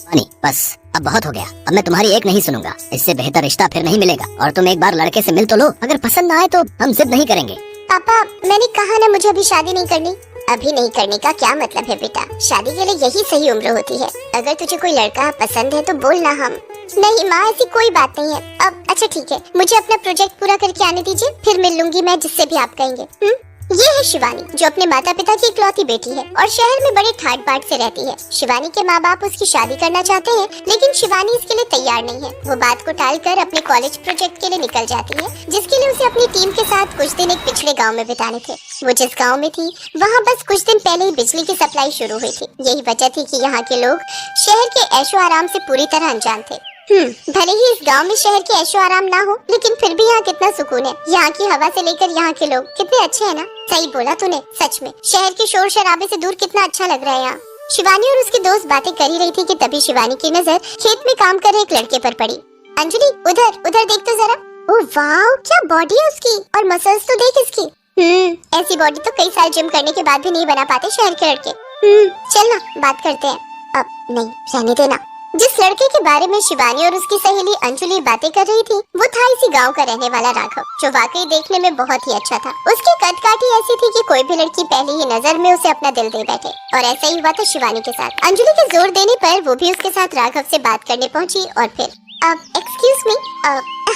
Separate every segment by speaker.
Speaker 1: नहीं बस अब बहुत हो गया। अब मैं तुम्हारी एक नहीं सुनूंगा। इससे बेहतर रिश्ता फिर नहीं मिलेगा। और तुम एक बार लड़के से मिल तो लो, अगर पसंद ना आए तो हम जिद नहीं करेंगे।
Speaker 2: पापा मैंने कहा ना मुझे अभी शादी नहीं करनी। अभी नहीं करने का क्या मतलब है बेटा, शादी के लिए यही सही उम्र होती है। अगर तुझे कोई लड़का पसंद है तो बोलना। हम नहीं माँ, ऐसी कोई बात नहीं है। अब अच्छा ठीक है, मुझे अपना प्रोजेक्ट पूरा करके आने दीजिए, फिर मिल लूंगी मैं जिससे भी आप कहेंगे। ये है शिवानी, जो अपने माता पिता की इकलौती बेटी है और शहर में बड़े ठाट बाट से रहती है। शिवानी के माँ बाप उसकी शादी करना चाहते हैं, लेकिन शिवानी इसके लिए तैयार नहीं है। वो बात को टालकर अपने कॉलेज प्रोजेक्ट के लिए निकल जाती है, जिसके लिए उसे अपनी टीम के साथ कुछ दिन एक पिछड़े गाँव में बिताने थे। वो जिस गाँव में थी वहाँ बस कुछ दिन पहले ही बिजली की सप्लाई शुरू हुई थी। यही वजह थी कि यहाँ के लोग शहर के ऐशो आराम से पूरी तरह अनजान थे। भले ही इस गांव में शहर के ऐशो आराम ना हो, लेकिन फिर भी यहाँ कितना सुकून है। यहाँ की हवा से लेकर यहाँ के लोग कितने अच्छे हैं ना। सही बोला तूने, सच में शहर के शोर शराबे से दूर कितना अच्छा लग रहा है यहाँ। शिवानी और उसकी दोस्त बातें कर ही रही थी कि तभी शिवानी की नजर खेत में काम कर रहे एक लड़के पर पड़ी। अंजलि उधर उधर देख तो जरा। ओह वाह, क्या बॉडी है उसकी, और मसल्स तो देख इसकी। ऐसी बॉडी तो कई साल जिम करने के बाद भी नहीं बना पाते शहर के लड़के। चल ना बात करते हैं। अब नहीं, रहने देना। जिस लड़के के बारे में शिवानी और उसकी सहेली अंजलि बातें कर रही थी, वो था इसी गांव का रहने वाला राघव, जो वाकई देखने में बहुत ही अच्छा था। उसकी कद काठी ऐसी थी कि कोई भी लड़की पहली ही नजर में उसे अपना दिल दे बैठे, और ऐसा ही हुआ था शिवानी के साथ। अंजलि के जोर देने पर वो भी उसके साथ राघव से बात करने पहुंची। और फिर एक्सक्यूज मी,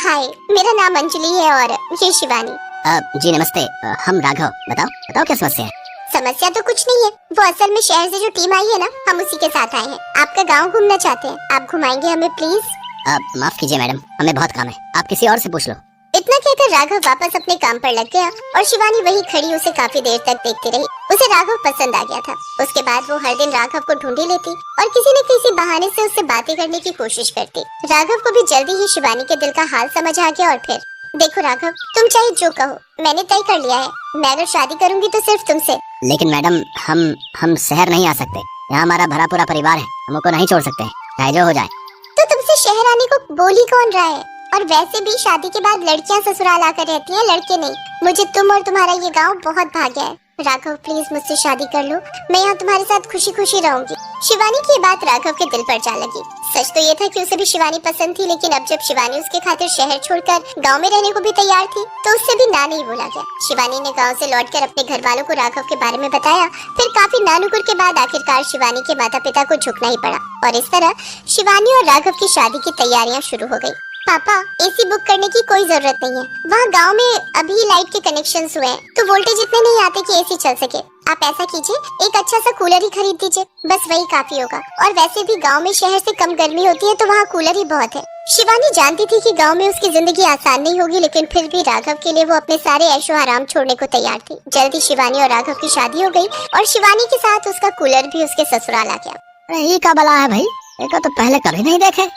Speaker 2: हाय, मेरा नाम अंजलि है और ये शिवानी।
Speaker 1: जी नमस्ते। हम राघव। बताओ क्या समस्या है?
Speaker 2: समस्या तो कुछ नहीं है, वो असल में शहर से जो टीम आई है ना, हम उसी के साथ आए हैं। आपका गांव घूमना चाहते हैं, आप घुमाएंगे हमें प्लीज?
Speaker 1: माफ कीजिए मैडम, हमें बहुत काम है, आप किसी और से पूछ लो।
Speaker 2: इतना कहकर राघव वापस अपने काम पर लग गया और शिवानी वही खड़ी उसे काफी देर तक देखती रही। उसे राघव पसंद आ गया था। उसके बाद वो हर दिन राघव को ढूंढी लेती और किसी न किसी बहाने से उससे बातें करने की कोशिश करती। राघव को भी जल्दी ही शिवानी के दिल का हाल समझ आ गया। और फिर देखो राघव, तुम चाहे जो कहो, मैंने तय कर लिया है, मैं अगर शादी करूंगी तो सिर्फ तुमसे।
Speaker 1: लेकिन मैडम, हम शहर नहीं आ सकते। यहाँ हमारा भरा पूरा परिवार है, हमको नहीं छोड़ सकते, चाहे जो हो जाए।
Speaker 2: तो तुमसे शहर आने को बोल ही कौन रहा है? और वैसे भी शादी के बाद लड़कियां ससुराल आकर रहती हैं, लड़के नहीं। मुझे तुम और तुम्हारा ये गांव बहुत भाग्य है। राघव प्लीज मुझसे शादी कर लो, मैं यहाँ तुम्हारे साथ खुशी खुशी रहूंगी। शिवानी की बात राघव के दिल पर जा लगी। सच तो ये था कि उसे भी शिवानी पसंद थी, लेकिन अब जब शिवानी उसके खातिर शहर छोड़कर गांव में रहने को भी तैयार थी, तो उससे भी ना नहीं बोला गया। शिवानी ने गांव से लौटकर अपने घर वालों को राघव के बारे में बताया। फिर काफी नानुकुर के बाद आखिरकार शिवानी के माता पिता को झुकना ही पड़ा, और इस तरह शिवानी और राघव की शादी की तैयारियां शुरू हो गयी। पापा, एसी बुक करने की कोई जरूरत नहीं है। वहाँ गांव में अभी लाइट के कनेक्शंस हुए हैं, तो वोल्टेज इतने नहीं आते कि एसी चल सके। आप ऐसा कीजिए, एक अच्छा सा कूलर ही खरीद दीजिए, बस वही काफी होगा। और वैसे भी गांव में शहर से कम गर्मी होती है, तो वहाँ कूलर ही बहुत है। शिवानी जानती थी कि गांव में उसकी जिंदगी आसान नहीं होगी, लेकिन फिर भी राघव के लिए वो अपने सारे ऐशो आराम छोड़ने को तैयार थी। जल्दी शिवानी और राघव की शादी हो गई और शिवानी के साथ उसका कूलर भी उसके ससुराल आ गया।
Speaker 1: ये क्या बला है भाई, देखो तो पहले कभी नहीं देखे।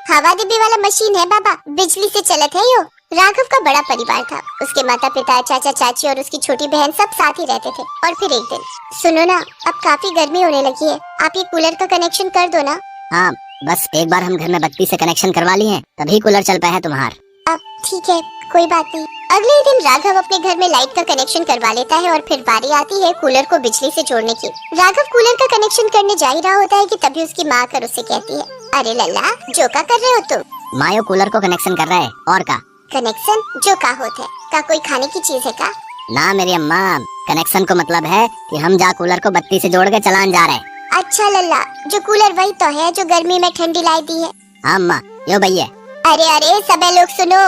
Speaker 2: हवा डिब्बे वाला मशीन है बाबा, बिजली से चलत है यो। राघव का बड़ा परिवार था, उसके माता पिता, चाचा चाची और उसकी छोटी बहन सब साथ ही रहते थे। और फिर एक दिन, सुनो ना, अब काफी गर्मी होने लगी है, आप ये कूलर का कनेक्शन कर दो ना।
Speaker 1: हाँ, बस एक बार हम घर में बत्ती से कनेक्शन करवा लिए हैं, तभी कूलर चल पाया है तुम्हारा।
Speaker 2: अब ठीक है, कोई बात नहीं। अगले दिन राघव अपने घर में लाइट का कनेक्शन करवा लेता है और फिर बारी आती है कूलर को बिजली से जोड़ने की। राघव कूलर का कनेक्शन करने जा ही रहा होता है कि तभी उसकी माँ आकर उससे कहती है, अरे लल्ला, जो का कर रहे हो तुम?
Speaker 1: मायो कूलर को कनेक्शन कर रहा है, और का
Speaker 2: कनेक्शन जो का होता है? का कोई खाने की चीज है का?
Speaker 1: ना मेरी अम्मा, कनेक्शन को मतलब है कि हम जा कूलर को बत्ती से जोड़ के चलान जा रहे हैं।
Speaker 2: अच्छा लल्ला, जो कूलर वही तो है जो गर्मी में ठंडी लाई दी है।
Speaker 1: हाँ अम्मा, यो भैया।
Speaker 2: अरे अरे सबे लोग सुनो,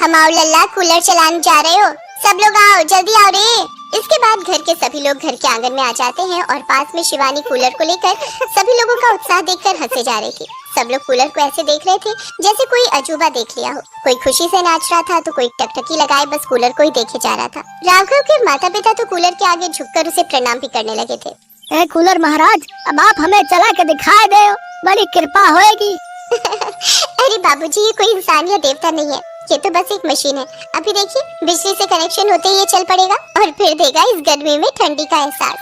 Speaker 2: हम आओ लल्ला, कूलर चलाने जा रहे हो, सब लोग आओ, जल्दी आओ रे। इसके बाद घर के सभी लोग घर के आंगन में आ जाते हैं और पास में शिवानी कूलर को लेकर सभी लोगों का उत्साह देखकर हंसे जा रही थी। सब लोग कूलर को ऐसे देख रहे थे जैसे कोई अजूबा देख लिया हो। कोई खुशी से नाच रहा था तो कोई टकटकी लगाए बस कूलर को ही देखे जा रहा था। राघव के माता पिता तो कूलर के आगे झुककर उसे प्रणाम भी करने लगे थे।
Speaker 1: ए कूलर महाराज, अब आप हमें चला के दिखाए दे, बड़ी कृपा होएगी।
Speaker 2: अरे बाबूजी, ये कोई इंसान या देवता नहीं है, ये तो बस एक मशीन है। अभी देखिए, बिजली से कनेक्शन होते ही ये चल पड़ेगा और फिर देगा इस गर्मी में ठंडी का एहसास।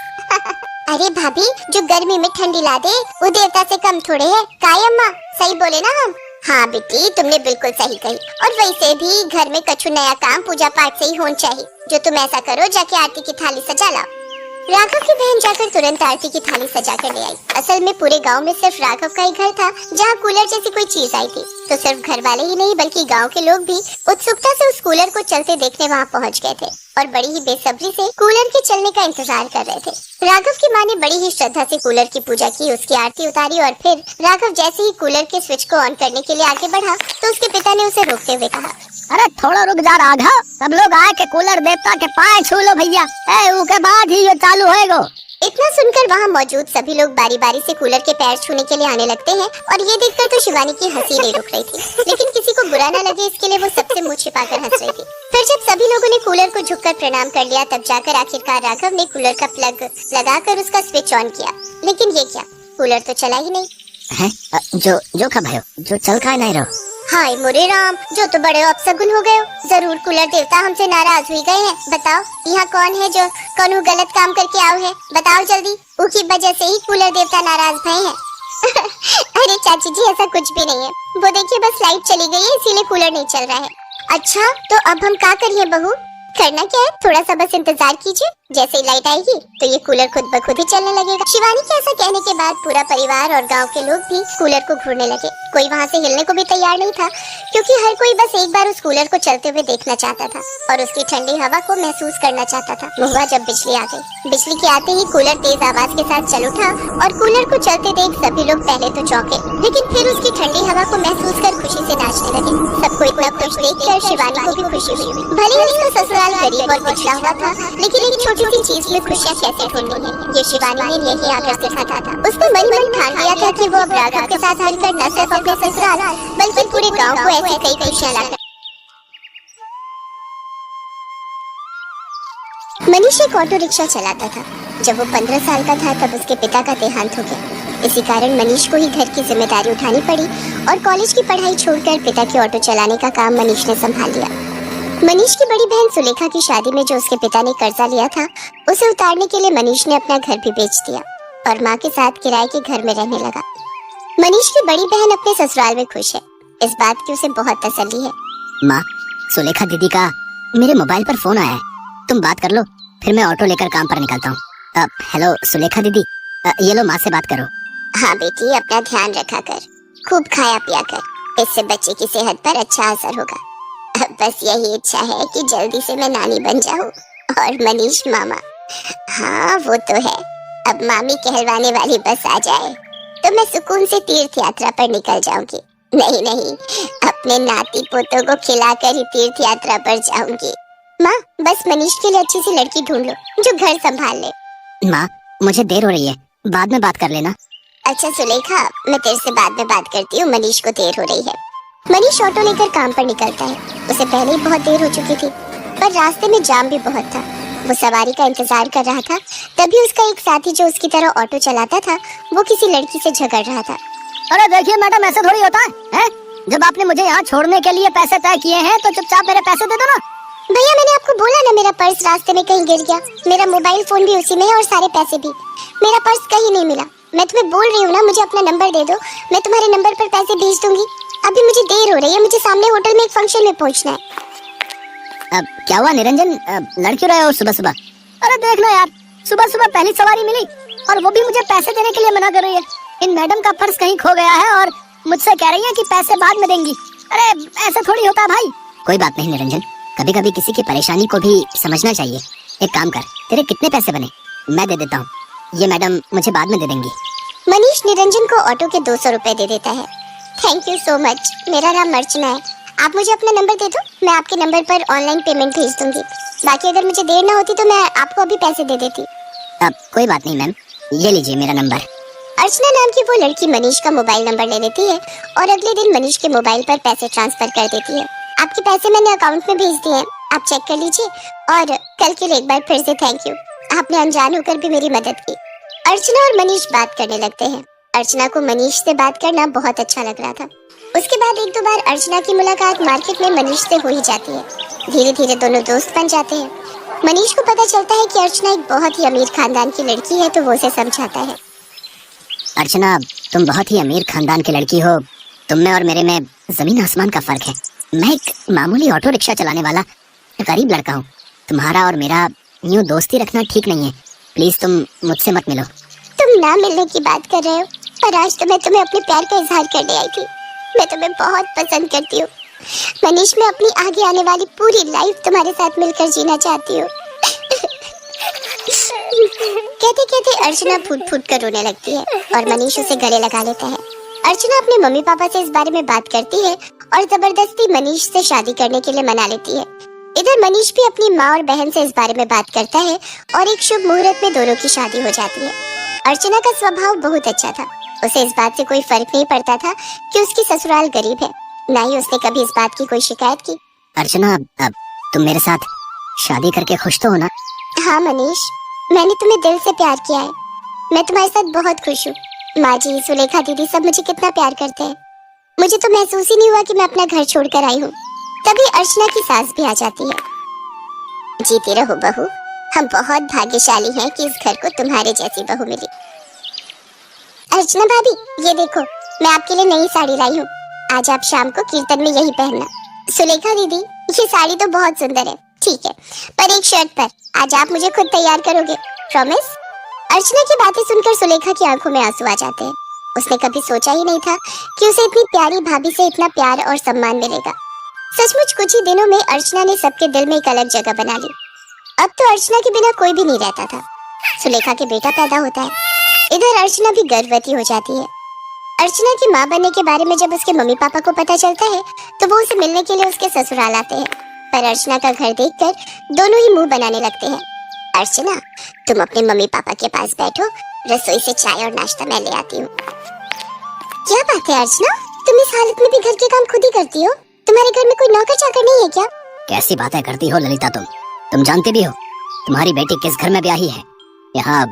Speaker 2: अरे भाभी, जो गर्मी में ठंडी ला दे वो देवता से कम थोड़े है। काय अम्मा, सही बोले ना हम? हाँ बेटी, तुमने बिल्कुल सही कही। और वैसे भी घर में कछु नया काम पूजा पाठ से ही होना चाहिए। जो तुम ऐसा करो, जाके आरती की थाली सजा लाओ। राघव की बहन जाकर तुरंत आरती की थाली सजा कर ले आई। असल में पूरे गांव में सिर्फ राघव का ही घर था जहां कूलर जैसी कोई चीज आई थी, तो सिर्फ घर वाले ही नहीं बल्कि गांव के लोग भी उत्सुकता से उस कूलर को चलते देखने वहां पहुंच गए थे और बड़ी ही बेसब्री से कूलर के चलने का इंतजार कर रहे थे। राघव की माँ ने बड़ी ही श्रद्धा से कूलर की पूजा की, उसकी आरती उतारी और फिर राघव जैसे ही कूलर के स्विच को ऑन करने के लिए आगे बढ़ा तो उसके पिता ने उसे रोकते हुए कहा,
Speaker 1: अरे थोड़ा रुक जा राघव, सब लोग आए के कूलर देवता के पाए छू लो भैया, उसके बाद ही ये चालू होएगा।
Speaker 2: इतना सुनकर वहाँ मौजूद सभी लोग बारी बारी से कूलर के पैर छूने के लिए आने लगते हैं और ये देखकर तो शिवानी की हंसी नहीं रुक रही थी, लेकिन किसी को बुरा न लगे इसके लिए वो सबसे मुंह छिपाकर हंस रही थी। फिर जब सभी लोगों ने कूलर को झुककर प्रणाम कर लिया तब जाकर आखिरकार राघव ने कूलर का प्लग लगाकर उसका स्विच ऑन किया, लेकिन ये क्या, कूलर तो चला ही नहीं
Speaker 1: है। जो कब भयो, जो चल का नहीं रहो।
Speaker 2: हाय मोरे राम, जो तो बड़े अपशगुन हो गए हो। जरूर कूलर देवता हमसे नाराज हुई गए हैं। बताओ यहाँ कौन है जो कौन गलत काम करके आओ है, बताओ जल्दी। उनकी वजह से ही कूलर देवता नाराज भये हैं। अरे चाची जी ऐसा कुछ भी नहीं है, वो देखिए बस लाइट चली गई है इसीलिए कूलर नहीं चल रहा है। अच्छा तो अब हम क्या करिए बहू, करना क्या है, थोड़ा सा बस इंतजार कीजिए, जैसे ही लाइट आएगी तो ये कूलर खुद ब खुद ही चलने लगेगा। शिवानी के ऐसा कहने के बाद पूरा परिवार और गांव के लोग भी कूलर को घूरने लगे। कोई वहाँ से हिलने को भी तैयार नहीं था क्योंकि हर कोई बस एक बार उस कूलर को चलते हुए देखना चाहता था और उसकी ठंडी हवा को महसूस करना चाहता था। हुआ जब बिजली आ गई, बिजली के आते ही कूलर तेज आवाज के साथ चल उठा और कूलर को चलते देख सभी लोग पहले तो चौंके, लेकिन फिर उसकी ठंडी हवा को महसूस कर खुशी से नाचने लगे। सबको इतना खुश देखकर शिवानी को भी खुशी हुई। भले ही उसका ससुराल गरीब और पिछड़ा हुआ था, लेकिन एक छोटी सी चीज में खुशियाँ कैसे ढूंढनी है ये शिवानी ने यही आकर सिखाता था। उसने मन मन ठान लिया था कि वो अब राघव के साथ मिलकर न सिर्फ अपने ससुराल बल्कि पूरे गांव को ऐसी कई खुशियाँ लाकर। मनीष एक ऑटो रिक्शा चलाता था। जब वो 15 साल का था तब उसके पिता का देहांत हो गया। इसी कारण मनीष को ही घर की जिम्मेदारी उठानी पड़ी और कॉलेज की पढ़ाई छोड़कर पिता की ऑटो चलाने का काम मनीष ने संभाल लिया। मनीष की बड़ी बहन सुलेखा की शादी में जो उसके पिता ने कर्जा लिया था उसे उतारने के लिए मनीष ने अपना घर भी बेच दिया और माँ के साथ किराए के घर में रहने लगा। मनीष की बड़ी बहन अपने ससुराल में खुश है, इस बात की उसे बहुत तसल्ली है।
Speaker 1: माँ, सुलेखा दीदी का मेरे मोबाइल पर फोन आया है, तुम बात कर लो, फिर मैं ऑटो लेकर काम पर निकलता हूँ। हेलो सुलेखा दीदी, ये लो माँ से बात करो।
Speaker 2: हाँ बेटी, अपना ध्यान रखा कर, खूब खाया पिया कर, इससे बच्चे की सेहत पर अच्छा असर होगा। बस यही इच्छा है कि जल्दी से मैं नानी बन जाऊं और मनीष मामा, हाँ वो तो है, अब मामी कहलवाने वाली बस आ जाए तो मैं सुकून से तीर्थ यात्रा पर निकल जाऊंगी। नहीं, अपने नाती पोतों को खिलाकर ही तीर्थ यात्रा पर जाऊंगी। माँ बस मनीष के लिए अच्छी सी लड़की ढूंढ लो जो घर संभाल ले।
Speaker 1: माँ मुझे देर हो रही है, बाद में बात कर लेना।
Speaker 2: अच्छा सुलेखा, मैं तेरे से बाद में बात करती हूँ, मनीष को देर हो रही है। मनीष ऑटो लेकर काम पर निकलता है। उसे पहले ही बहुत देर हो चुकी थी पर रास्ते में जाम भी बहुत था। वो सवारी का इंतजार कर रहा था, तभी उसका एक साथी जो उसकी तरह ऑटो चलाता था वो किसी लड़की से झगड़ रहा था।
Speaker 1: अरे देखिए मैडम, ऐसा थोड़ी होता है? जब आपने मुझे यहाँ छोड़ने के लिए पैसे तय किए हैं तो चुपचाप मेरे पैसे दे दो ना।
Speaker 2: भैया मैंने आपको बोला ना, मेरा पर्स रास्ते में कहीं गिर गया, मेरा मोबाइल फोन भी उसी में है और सारे पैसे भी। मेरा पर्स कहीं नहीं मिला, मैं तुम्हें बोल रही हूँ ना, मुझे अपना नंबर दे दो, मैं तुम्हारे नंबर पर पैसे भेज दूंगी। अभी मुझे देर हो रही है, मुझे सामने होटल में एक फंक्शन में पहुंचना है।
Speaker 1: अब क्या हुआ निरंजन, लड़ क्यों रहे हो सुबह सुबह? अरे देखना यार, सुबह सुबह पहली सवारी मिली और वो भी मुझे पैसे देने के लिए मना कर रही है। इन मैडम का पर्स कहीं खो गया है और मुझसे कह रही है कि पैसे बाद में देंगी। अरे ऐसा थोड़ी होता है भाई। कोई बात नहीं निरंजन, कभी कभी किसी की परेशानी को भी समझना चाहिए। एक काम कर, तेरे कितने पैसे बने मैं दे देता हूँ, ये मैडम मुझे बाद में दे देंगी।
Speaker 2: मनीष निरंजन को ऑटो के 200 रुपए दे देता है। थैंक यू सो मच, मेरा नाम अर्चना है, आप मुझे अपना नंबर दे दो, मैं आपके नंबर पर ऑनलाइन पेमेंट भेज दूंगी। बाकी अगर मुझे देर ना होती तो मैं आपको अभी पैसे दे देती।
Speaker 1: अब कोई बात नहीं मैम, ये लीजिए मेरा नंबर।
Speaker 2: अर्चना नाम की वो लड़की मनीष का मोबाइल नंबर ले लेती है और अगले दिन मनीष के मोबाइल पर पैसे ट्रांसफर कर देती है। आपके पैसे मैंने अकाउंट में भेज दिए हैं, आप चेक कर लीजिए और कल के लिए एक बार फिर से थैंक यू, आपने अनजान होकर भी मेरी मदद की। अर्चना और मनीष बात करने लगते हैं। अर्चना को मनीष से बात करना बहुत अच्छा लग रहा था। उसके बाद एक दो बार अर्चना की मुलाकात मार्केट में मनीष से हो ही जाती है। धीरे धीरे दोनों दोस्त बन जाते हैं। मनीष को पता चलता है कि अर्चना एक बहुत ही अमीर खानदान की लड़की है तो वो उसे समझाता है।
Speaker 1: अर्चना, तुम बहुत ही अमीर खानदान की लड़की हो, तुम में और मेरे में जमीन आसमान का फर्क है। मैं एक मामूली ऑटो रिक्शा चलाने वाला गरीब लड़का हूँ। तुम्हारा और मेरा यूं दोस्ती रखना ठीक नहीं है, प्लीज तुम मुझसे मत मिलो।
Speaker 2: तुम ना मिलने की बात कर रहे हो, पर आज तो मैं तुम्हें अपने प्यार का इजहार करने आई थी। मैं तुम्हें बहुत पसंद करती हूँ मनीष। मैं अपनी आगे आने वाली पूरी लाइफ तुम्हारे साथ मिलकर जीना चाहती हूँ। कहते कहते अर्चना फूट फूट कर रोने लगती है और मनीष उसे गले लगा लेता है। अर्चना अपने मम्मी पापा से इस बारे में बात करती है और जबरदस्ती मनीष से शादी करने के लिए मना लेती है। इधर मनीष भी अपनी माँ और बहन से इस बारे में बात करता है और एक शुभ मुहूर्त में दोनों की शादी हो जाती है। अर्चना का स्वभाव बहुत अच्छा था। उसे इस बात से कोई फर्क नहीं पड़ता था कि उसकी ससुराल गरीब है, ना ही उसने कभी इस बात की कोई शिकायत की।
Speaker 1: अर्चना, अब तुम मेरे साथ शादी करके खुश तो हो ना?
Speaker 2: हाँ मनीष, मैंने तुम्हें दिल से प्यार किया है। मैं तुम्हारे साथ बहुत खुश हूँ। माँ जी, सुलेखा दीदी सब मुझे कितना प्यार करते हैं। मुझे तो महसूस ही नहीं हुआ कि मैं अपना घर छोड़कर आई हूँ। तभी अर्चना की सास भी आ जाती है। जीती रहो बहू, हम बहुत भाग्यशाली हैं कि इस घर को तुम्हारे जैसी बहू मिली। अर्चना भाभी, ये देखो, मैं आपके लिए नई साड़ी लाई हूँ। आज आप शाम को कीर्तन में यही पहनना। सुलेखा दीदी, ये साड़ी तो बहुत सुंदर है, ठीक है, पर एक शर्त पर। आज आप मुझे खुद तैयार करोगे, प्रॉमिस? अर्चना की बातें सुनकर सुलेखा की आंखों में आंसू आ जाते हैं। उसने कभी सोचा ही नहीं था कि उसे इतनी प्यारी भाभी से इतना प्यार और सम्मान मिलेगा। सचमुच कुछ ही दिनों में अर्चना ने सबके दिल में एक अलग जगह बना ली। अब तो अर्चना के बिना कोई भी नहीं रहता था। सुलेखा के बेटा पैदा होता है। इधर अर्चना भी गर्भवती हो जाती है। अर्चना की माँ बनने के बारे में जब उसके मम्मी पापा को पता चलता है तो वो उसे मिलने के लिए उसके ससुराल आते हैं। पर अर्चना का घर देखकर दोनों ही मुंह बनाने लगते हैं। अर्चना, तुम अपने मम्मी पापा के पास बैठो, रसोई से चाय और नाश्ता मैं ले आती हूँ। क्या बात है अर्चना, तुम इस हालत में भी घर के काम खुद ही करती हो? तुम्हारे घर में कोई नौकर चाकर नहीं है क्या?
Speaker 1: कैसी बातें करती हो ललिता तुम जानती भी हो तुम्हारी बेटी किस घर में ब्याही है। यहाँ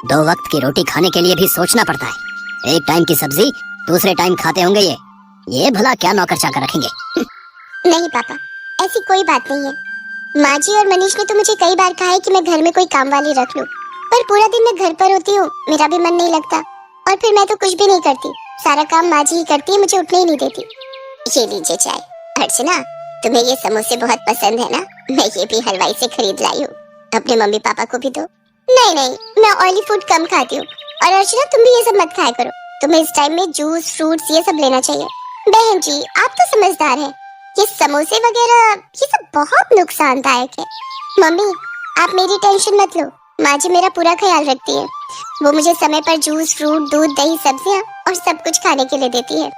Speaker 1: 2 वक्त की रोटी खाने के लिए भी सोचना पड़ता है। एक टाइम की सब्जी दूसरे टाइम खाते होंगे ये भला क्या नौकर चाकर रखेंगे?
Speaker 2: नहीं पापा, ऐसी कोई बात नहीं है। माँ जी और मनीष ने तो मुझे कई बार कहा है कि मैं घर में कोई काम वाली रख लूं, पर पूरा दिन मैं घर पर होती हूँ, मेरा भी मन नहीं लगता, और फिर मैं तो कुछ भी नहीं करती। सारा काम माँ जी ही करती है, मुझे उठने ही नहीं देती। ये लीजिए चाय। अर्चना, तुम्हें ये समोसे बहुत पसंद है ना? मैं ये भी हलवाई से खरीद लाई हूँ, अपने मम्मी पापा को भी दो। नहीं, मैं ऑयली फूड कम खाती हूँ। और अर्चना, तुम भी ये सब मत खाया करो, तुम्हें इस टाइम में जूस, फ्रूट्स ये सब लेना चाहिए। बहन जी, आप तो समझदार हैं, ये समोसे वगैरह ये सब बहुत नुकसानदायक है। मम्मी, आप मेरी टेंशन मत लो, माँ जी मेरा पूरा ख्याल रखती है। वो मुझे समय पर जूस, फ्रूट, दूध, दही, सब्जियाँ और सब कुछ खाने के लिए देती है।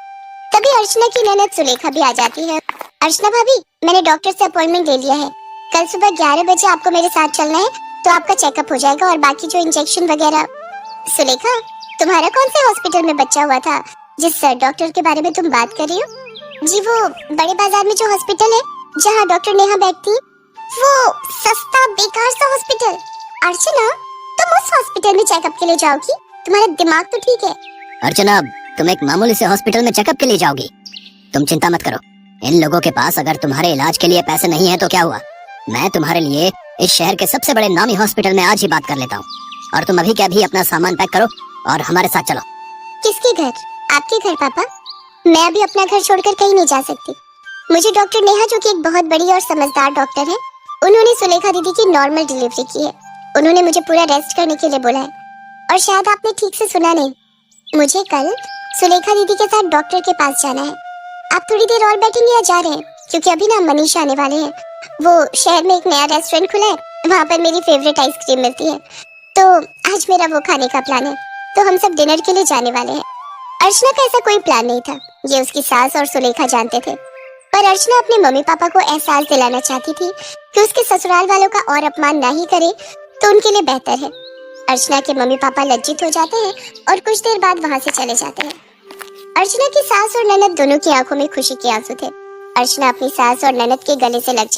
Speaker 2: तभी अर्चना की ननद सुलेखा भी आ जाती है। अर्चना भाभी, मैंने डॉक्टर से अपॉइंटमेंट ले लिया है। कल सुबह 11 बजे आपको मेरे साथ चलना है, तो आपका चेकअप हो जाएगा और बाकी जो इंजेक्शन वगैरह। सुलेखा, तुम्हारा कौन से हॉस्पिटल में बच्चा हुआ था जिस डॉक्टर के बारे में तुम बात कर रही हो? जी, वो बड़े बाजार में जो हॉस्पिटल है जहाँ डॉक्टर नेहा बैठती है, वो सस्ता बेकार सा हॉस्पिटल। अर्चना, तुम उस हॉस्पिटल में चेकअप के लिए जाओगी? तुम्हारा दिमाग तो ठीक है।
Speaker 1: अर्चना, तुम एक मामूली से हॉस्पिटल में चेकअप के लिए जाओगी? तुम चिंता मत करो, इन लोगों के पास अगर तुम्हारे इलाज के लिए पैसे नहीं है तो क्या हुआ, मैं तुम्हारे लिए इस शहर के सबसे बड़े नामी हॉस्पिटल में आज ही बात कर लेता हूँ। और तुम अभी के अभी अपना सामान पैक करो और हमारे साथ चलो।
Speaker 2: किसके घर? आपके घर पापा? मैं अभी अपना घर छोड़कर कहीं नहीं जा सकती। मुझे डॉक्टर नेहा, जो कि एक बहुत बड़ी और समझदार डॉक्टर है, उन्होंने सुलेखा दीदी की नॉर्मल डिलीवरी की है। उन्होंने मुझे पूरा रेस्ट करने के लिए बोला है। और शायद आपने ठीक से सुना नहीं, मुझे कल सुलेखा दीदी के साथ डॉक्टर के पास जाना है। आप थोड़ी देर और बैठेंगे या जा रहे हैं? क्योंकि अभी ना मनीष आने वाले हैं। वो शहर में एक नया रेस्टोरेंट खुला है, वहाँ पर मेरी फेवरेट आइसक्रीम मिलती है, तो आज मेरा वो खाने का प्लान है। तो हम सब डिनर के लिए जाने वाले हैं। अर्चना का ऐसा कोई प्लान नहीं था, ये उसकी सास और सुलेखा जानते थे। पर अर्चना अपने मम्मी पापा को एहसास दिलाना चाहती थी कि उसके ससुराल वालों का और अपमान ना ही करे तो उनके लिए बेहतर है। अर्चना के मम्मी पापा लज्जित हो जाते हैं और कुछ देर बाद वहाँ से चले जाते हैं। अर्चना की सास और ननद दोनों की आंखों में खुशी के आंसू थे। अर्चना अपनी सास और ननद के गले से लग